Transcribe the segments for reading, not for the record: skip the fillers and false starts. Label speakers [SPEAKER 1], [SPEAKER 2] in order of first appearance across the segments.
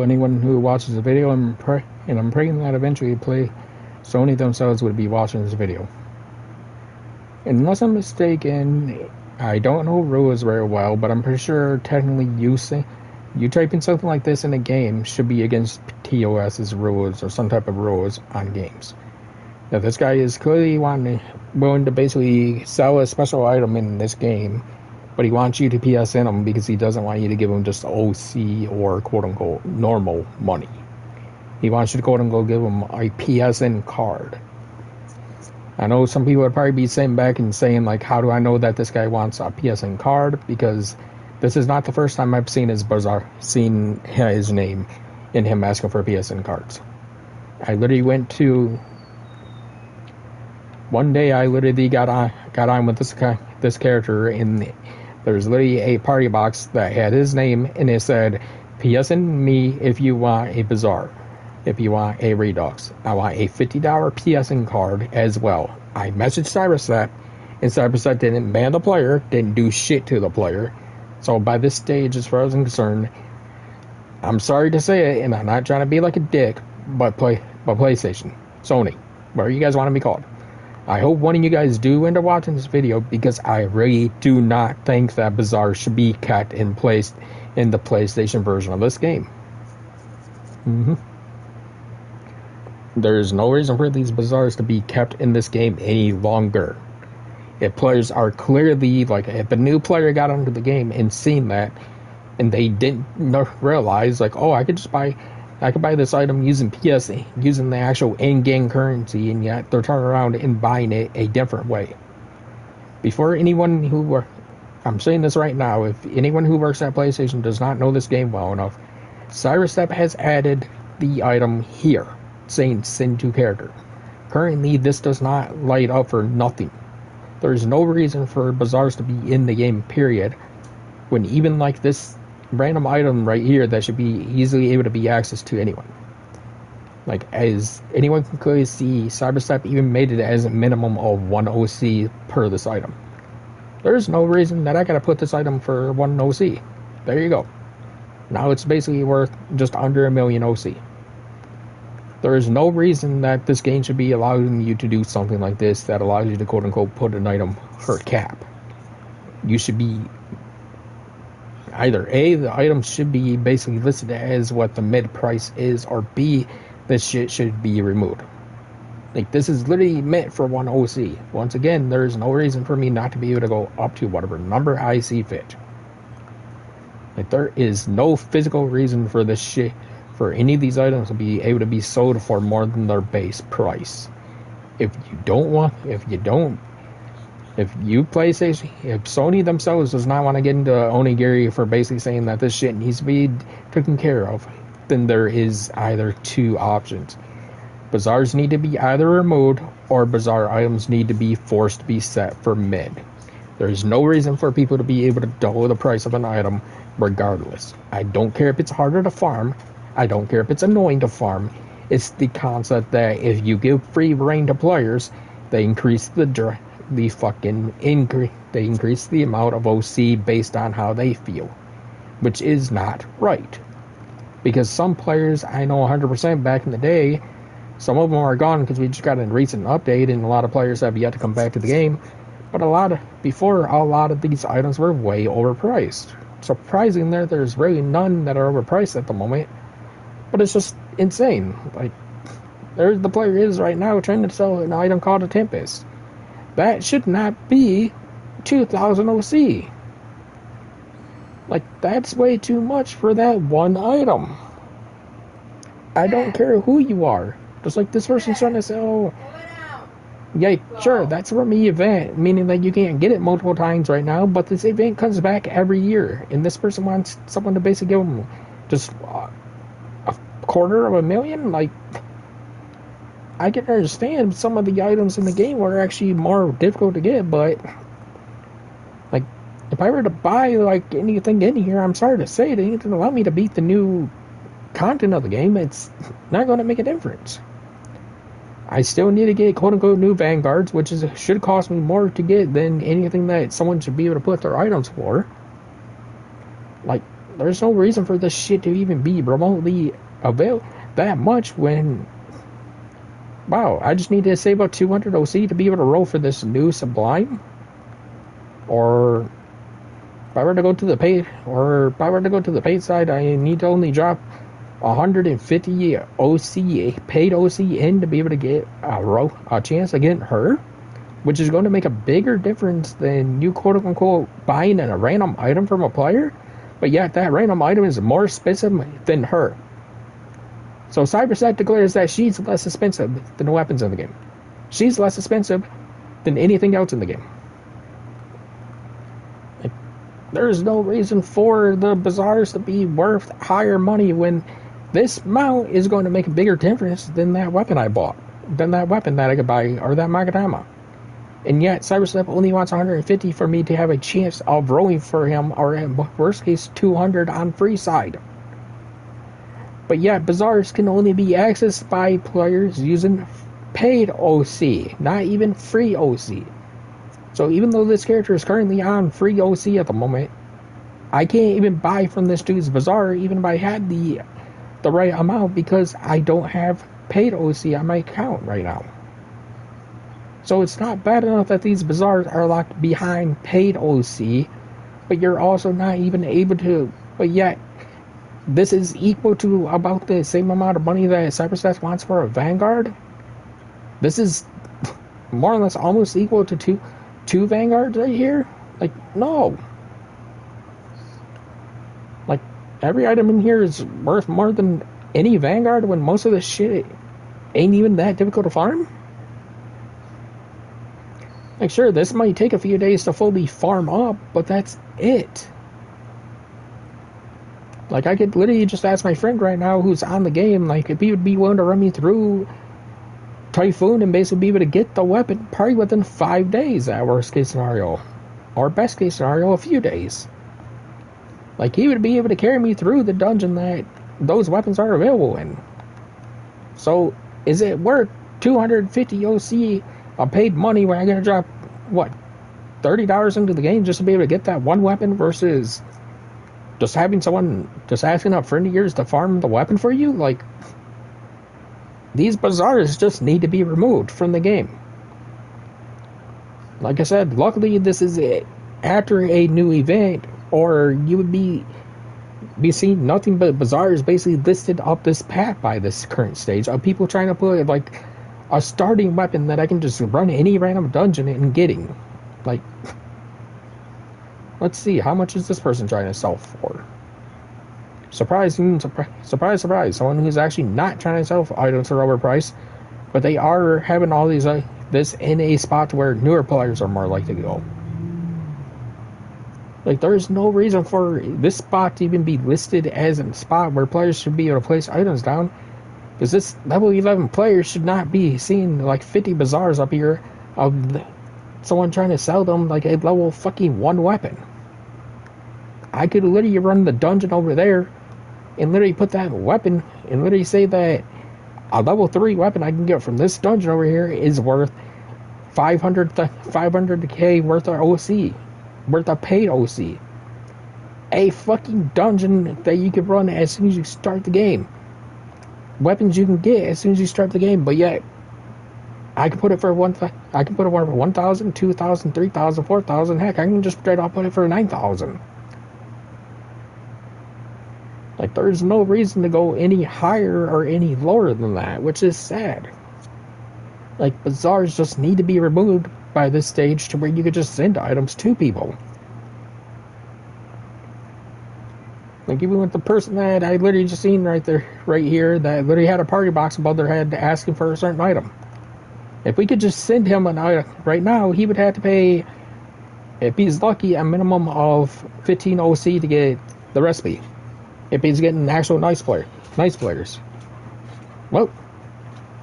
[SPEAKER 1] anyone who watches the video, and I'm praying that eventually Sony themselves would be watching this video. Unless I'm mistaken, I don't know rules very well, but I'm pretty sure technically you typing something like this in a game should be against TOS's rules or some type of rules on games. Now this guy is clearly willing to basically sell a special item in this game, but he wants you to PSN him because he doesn't want you to give him just OC or quote-unquote normal money. He wants you to quote-unquote give him a PSN card. I know some people would probably be sitting back and saying, like, how do I know that this guy wants a PSN card? Because this is not the first time I've seen his name in him asking for PSN cards. One day I literally got on with this character, and there's literally a party box that had his name, and it said, PSN me if you want a bazaar. If you want a redux, I want a $50 PSN card as well. I messaged CyberStep, and CyberStep didn't ban the player, didn't do shit to the player. So by this stage, as far as I'm concerned, I'm sorry to say it, and I'm not trying to be like a dick, but PlayStation, Sony, whatever you guys want to be called. I hope one of you guys do end up watching this video, because I really do not think that bazaar should be kept in place in the PlayStation version of this game. There's no reason for these bazaars to be kept in this game any longer. If players are clearly, like, if a new player got onto the game and seen that, and they didn't realize, like, oh, I could buy this item using PSA, using the actual in-game currency, and yet they're turning around and buying it a different way. I'm saying this right now, if anyone who works at PlayStation does not know this game well enough, CyberStep has added the item here, saying send to character. Currently, this does not light up for nothing. There's no reason for bazaars to be in the game, period, when even like this random item right here that should be easily able to be accessed to anyone. Like, as anyone can clearly see, CyberStep even made it as a minimum of 1 OC per this item. There's no reason that I gotta put this item for 1 OC. There you go. Now it's basically worth just under 1 million OC. There is no reason that this game should be allowing you to do something like this that allows you to quote-unquote put an item per cap. You should be either A, the item should be basically listed as what the mid price is, or B, this shit should be removed. Like, this is literally meant for 1 OC. Once again, there is no reason for me not to be able to go up to whatever number I see fit. Like, there is no physical reason for this shit, for any of these items to be able to be sold for more than their base price. If Sony themselves does not want to get into Onigiri for basically saying that this shit needs to be taken care of, then there is either two options. Bazaars need to be either removed, or bazaar items need to be forced to be set for mid. There is no reason for people to be able to double the price of an item regardless. I don't care if it's harder to farm. I don't care if it's annoying to farm. It's the concept that if you give free reign to players, they increase the amount of OC based on how they feel, which is not right. Because some players, I know 100% back in the day, some of them are gone because we just got a recent update, and a lot of players have yet to come back to the game. But a lot of these items were way overpriced. Surprisingly, there's really none that are overpriced at the moment. But it's just insane. Like, there the player is right now trying to sell an item called a Tempest. That should not be 2,000 OC. Like, that's way too much for that one item. I don't care who you are. Just like this person's trying to say, oh, yeah, sure, that's from the event, meaning that you can't get it multiple times right now, but this event comes back every year, and this person wants someone to basically give them just a $250,000. Like, I can understand some of the items in the game were actually more difficult to get, but like, if I were to buy like anything in here, I'm sorry to say it ain't gonna allow me to beat the new content of the game. It's not going to make a difference. I still need to get quote-unquote new vanguards, which should cost me more to get than anything that someone should be able to put their items for. Like, there's no reason for this shit to even be remotely available that much when, wow, I just need to save up 200 OC to be able to roll for this new Sublime. Or if I were to go to the paid side, I need to only drop 150 OC, paid OC in to be able to get a chance to get her, which is going to make a bigger difference than you quote unquote buying a random item from a player, but yet that random item is more expensive than her. So Cyberset declares that she's less expensive than the weapons in the game. She's less expensive than anything else in the game. Like, there's no reason for the bazaars to be worth higher money when this mount is going to make a bigger difference than that weapon I bought, than that weapon that I could buy, or that Magatama. And yet, Cyberstep only wants 150 for me to have a chance of rolling for him, or at worst case, 200 on free side. But yet, bazaars can only be accessed by players using paid OC, not even free OC. So even though this character is currently on free OC at the moment, I can't even buy from this dude's bazaar even if I had the right amount, because I don't have paid OC on my account right now. So it's not bad enough that these bazaars are locked behind paid OC, but you're also not even able to, but yet this is equal to about the same amount of money that Cyberstats wants for a Vanguard. This is more or less almost equal to two Vanguards right here. Like, no. Like, every item in here is worth more than any Vanguard when most of this shit ain't even that difficult to farm. Like, sure, this might take a few days to fully farm up, but that's it. Like, I could literally just ask my friend right now who's on the game, like, if he would be willing to run me through Typhoon and basically be able to get the weapon probably within 5 days at worst case scenario. Or best case scenario, a few days. Like, he would be able to carry me through the dungeon that those weapons are available in. So, is it worth 250 OC of paid money when I gotta drop, what, $30 into the game just to be able to get that one weapon versus just having someone, just asking a friend of yours to farm the weapon for you? Like, these bazaars just need to be removed from the game. Like I said, luckily this is it after a new event, or you would be seeing nothing but bazaars basically listed up this path by this current stage of people trying to put like a starting weapon that I can just run any random dungeon and getting. Like, let's see, how much is this person trying to sell for? Surprise, surprise. Someone who's actually not trying to sell items for overpriced, but they are having all these this in a spot where newer players are more likely to go. Like, there's no reason for this spot to even be listed as a spot where players should be able to place items down, because this level 11 player should not be seeing like 50 bazaars up here of someone trying to sell them like a level fucking 1 weapon. I could literally run the dungeon over there and literally put that weapon and literally say that a level 3 weapon I can get from this dungeon over here is worth 500k worth of OC, worth of paid OC. A fucking dungeon that you can run as soon as you start the game. Weapons you can get as soon as you start the game, but yet I can put it for 1,000, 2,000, 3,000, 4,000. Heck, I can just straight up put it for 9,000. Like, there's no reason to go any higher or any lower than that, which is sad. Like, bazaars just need to be removed by this stage to where you could just send items to people. Like, even with the person that I literally just seen right here, that literally had a party box above their head asking for a certain item. If we could just send him an item right now, he would have to pay, if he's lucky, a minimum of 15 OC to get the recipe. If he's getting actual nice players. Well,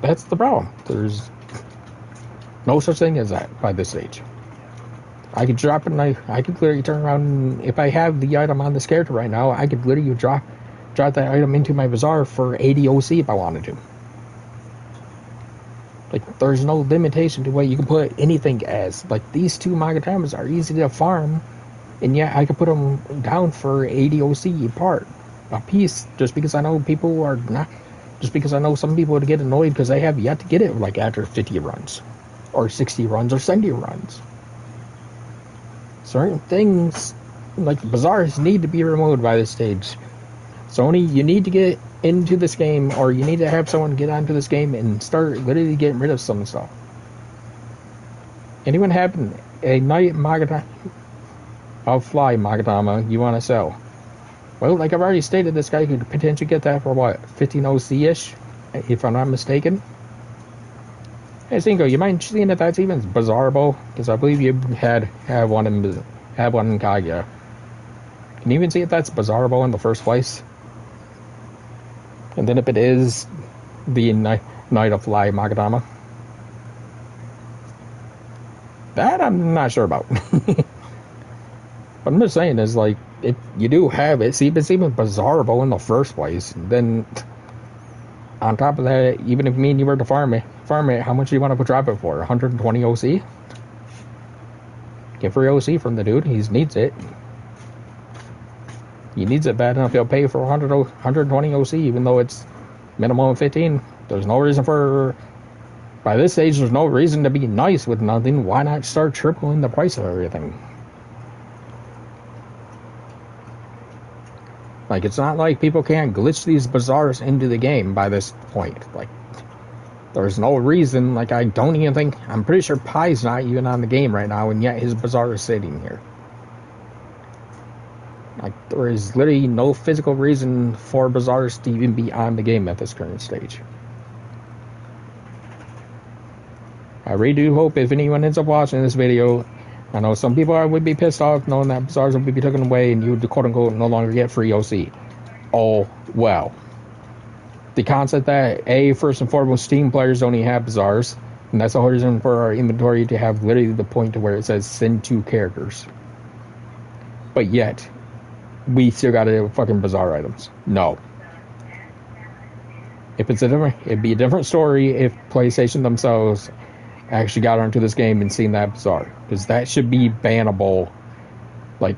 [SPEAKER 1] that's the problem. There's no such thing as that by this stage. I could drop it and I could literally turn around, and if I have the item on this character right now, I could literally drop that item into my bazaar for 80 OC if I wanted to. Like, there's no limitation to what you can put anything as. Like, these two Magatamas are easy to farm and yet I could put them down for 80 OC a piece, just because I know people are not, just because I know some people would get annoyed because they have yet to get it like after 50 runs, or 60 runs, or 70 runs. Certain things, like bazaars, need to be removed by this stage. Sony, you need to get into this game, or you need to have someone get onto this game and start literally getting rid of some stuff. Anyone have a night Magadama, a fly Magadama you want to sell? Well, like I've already stated, this guy could potentially get that for what, 15 OC-ish, if I'm not mistaken. Hey, Cinco, you mind seeing if that's even bazaarable? Because I believe you have one in Kaguya. Can you even see if that's bazaarable in the first place? And then if it is the Night of Fly Magadama, that I'm not sure about. What I'm just saying is, like, if you do have it, see if it's even bazaarable in the first place, then on top of that, even if me and you were to farm it, how much do you want to drop it for? 120 OC? Get free OC from the dude. He needs it. He needs it bad enough. He'll pay for 120 OC, even though it's minimum of 15. There's no reason for... By this stage, there's no reason to be nice with nothing. Why not start tripling the price of everything? Like, it's not like people can't glitch these bazaars into the game by this point. Like, there's no reason. Like, I don't even think... I'm pretty sure Pie's not even on the game right now, and yet his bazaar is sitting here. Like, there is literally no physical reason for bazaars to even be on the game at this current stage. I really do hope if anyone ends up watching this video, I know some people would be pissed off knowing that bazaars would be taken away and you would, quote-unquote, no longer get free OC. Oh, well. The concept that, first and foremost, Steam players only have bazaars, and that's the whole reason for our inventory to have literally the point to where it says send 2 characters. But yet, we still gotta fucking bazaar items. No. If it's it'd be a different story if PlayStation themselves actually got onto this game and seen that bazaar, because that should be bannable. Like,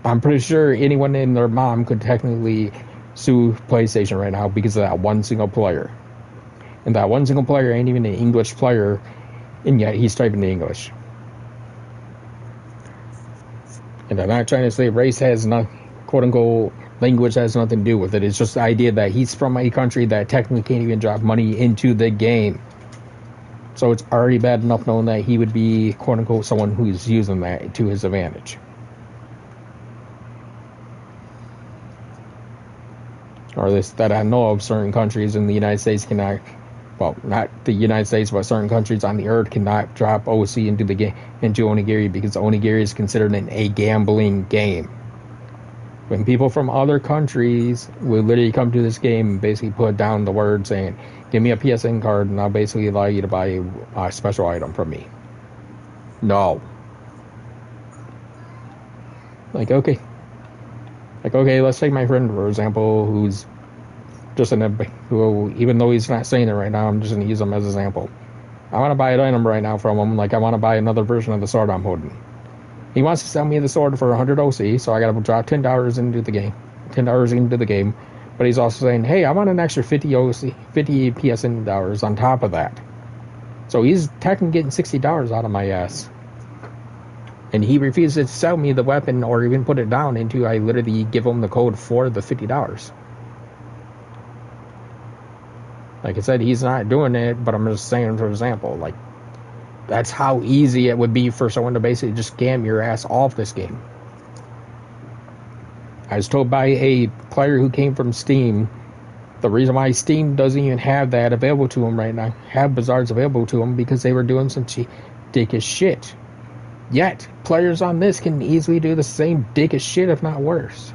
[SPEAKER 1] I'm pretty sure anyone and their mom could technically sue PlayStation right now because of that one single player, and that one single player ain't even an English player, and yet he's typing in English. And I'm not trying to say race has not, quote unquote, language has nothing to do with it. It's just the idea that he's from a country that technically can't even drop money into the game. So it's already bad enough knowing that he would be, quote unquote, someone who's using that to his advantage. Or this, that I know of, certain countries in the United States cannot, well, not the United States, but certain countries on the earth cannot drop OC into the game, into Onigiri, because Onigiri is considered a gambling game. When people from other countries will literally come to this game and basically put down the word saying, give me a PSN card and I'll basically allow you to buy a special item from me. No. Like, okay, let's take my friend, for example, who's just who, even though he's not saying it right now, I'm just going to use him as an example. I want to buy an item right now from him, like I want to buy another version of the sword I'm holding. He wants to sell me the sword for 100 OC, so I gotta drop $10 into the game. $10 into the game. But he's also saying, hey, I want an extra 50 OC, 50 PSN dollars on top of that. So he's technically getting $60 out of my ass. And he refuses to sell me the weapon or even put it down until I literally give him the code for the $50. Like I said, he's not doing it, but I'm just saying, for example, like, that's how easy it would be for someone to basically just scam your ass off this game. I was told by a player who came from Steam, the reason why Steam doesn't even have that available to them right now, have bazaars available to them, because they were doing some dickish shit. Yet, players on this can easily do the same dickish shit, if not worse.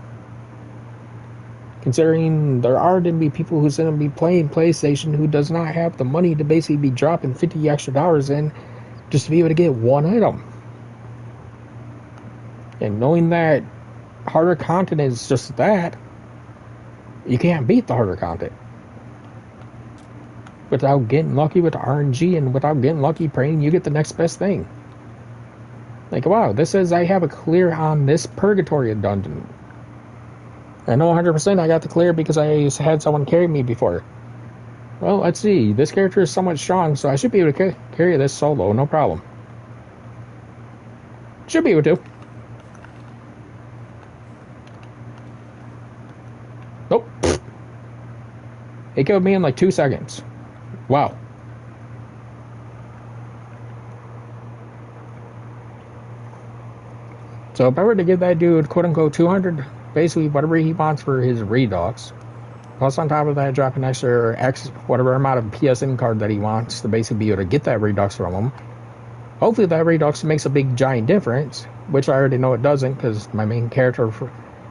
[SPEAKER 1] Considering there are going to be people who's going to be playing PlayStation who does not have the money to basically be dropping $50 extra in just to be able to get one item. And knowing that harder content is just that, you can't beat the harder content without getting lucky with RNG and without getting lucky praying you get the next best thing. Like, wow, this says I have a clear on this purgatory dungeon. I know 100% I got the clear because I had someone carry me before. Well, let's see. This character is somewhat strong, so I should be able to carry this solo, no problem. Should be able to. Nope. It killed me in like 2 seconds. Wow. So if I were to give that dude, quote-unquote, 200, basically whatever he wants for his redux, plus on top of that, drop an extra X, whatever amount of PSN card that he wants to basically be able to get that redux from him. Hopefully that redux makes a big giant difference, which I already know it doesn't, because my main character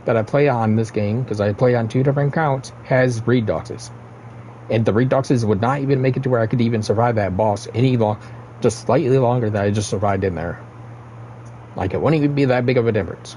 [SPEAKER 1] that I play on this game, because I play on 2 different accounts, has reduxes. And the reduxes would not even make it to where I could even survive that boss just slightly longer than I just survived in there. Like, it wouldn't even be that big of a difference.